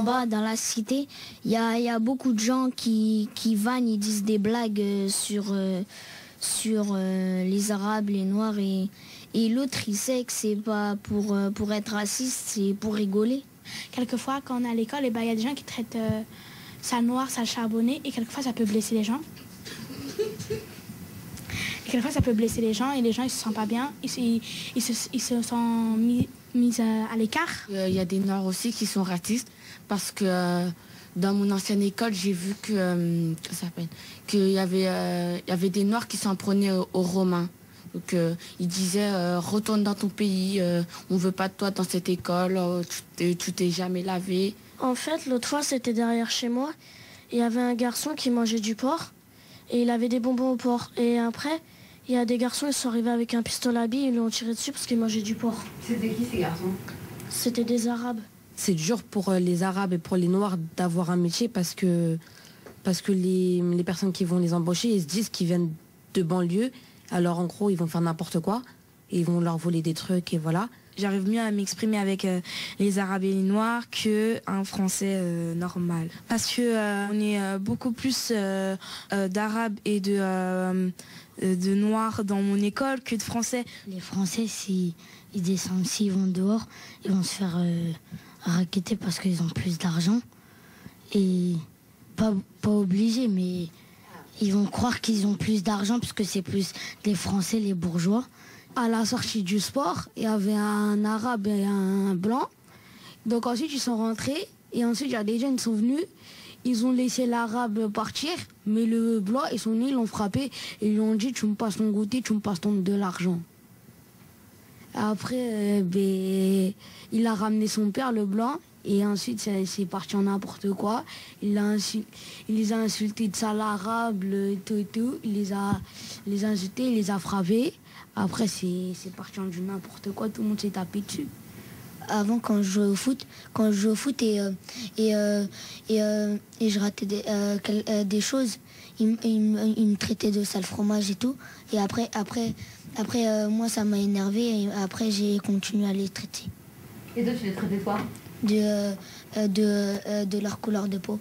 bas, dans la cité, il y a beaucoup de gens qui vannent, ils disent des blagues sur les Arabes, les Noirs. Et l'autre, il sait que c'est pas pour être raciste, c'est pour rigoler. Quelquefois, quand on est à l'école, il y a des gens qui traitent ça noir, ça charbonné, et quelquefois, ça peut blesser les gens. Et quelquefois, ça peut blesser les gens, et les gens, ils se sentent pas bien, ils se sentent mis à l'écart. Il y a des Noirs aussi qui sont racistes, parce que dans mon ancienne école, j'ai vu qu'il y avait des Noirs qui s'en prenaient aux Romains. Donc ils disaient retourne dans ton pays, on veut pas de toi dans cette école, tu t'es jamais lavé. En fait, l'autre fois, c'était derrière chez moi. Il y avait un garçon qui mangeait du porc et il avait des bonbons au porc. Et après, il y a des garçons, ils sont arrivés avec un pistolet à billes, ils l'ont tiré dessus parce qu'il mangeait du porc. C'était qui ces garçons? C'était des Arabes. C'est dur pour les Arabes et pour les Noirs d'avoir un métier parce que les personnes qui vont les embaucher, ils se disent qu'ils viennent de banlieue. Alors en gros, ils vont faire n'importe quoi et ils vont leur voler des trucs et voilà. J'arrive mieux à m'exprimer avec les Arabes et les Noirs qu'un Français normal. Parce que on est beaucoup plus d'Arabes et de Noirs dans mon école que de Français. Les Français, s'ils descendent, s'ils vont dehors, ils vont se faire racketter parce qu'ils ont plus d'argent. Et pas obligés, mais ils vont croire qu'ils ont plus d'argent parce que c'est plus les Français, les bourgeois. À la sortie du sport, il y avait un Arabe et un Blanc. Donc ensuite, ils sont rentrés. Et ensuite, il y a des jeunes qui sont venus. Ils ont laissé l'Arabe partir. Mais le Blanc, ils sont venus, ils l'ont frappé. Et ils lui ont dit, tu me passes ton goûter, tu me passes de l'argent. Après, il a ramené son père, le Blanc. Et ensuite, c'est parti en n'importe quoi. Il les a insultés de sale arabe, tout et tout. Il les a insultés, il les a frappés. Après, c'est parti en du n'importe quoi. Tout le monde s'est tapé dessus. Avant, quand je jouais au foot, et je ratais des choses, il me traitait de sale fromage et tout. Et après moi, ça m'a énervé. Et après, j'ai continué à les traiter. Et toi, tu les traitais quoi? De leur couleur de peau.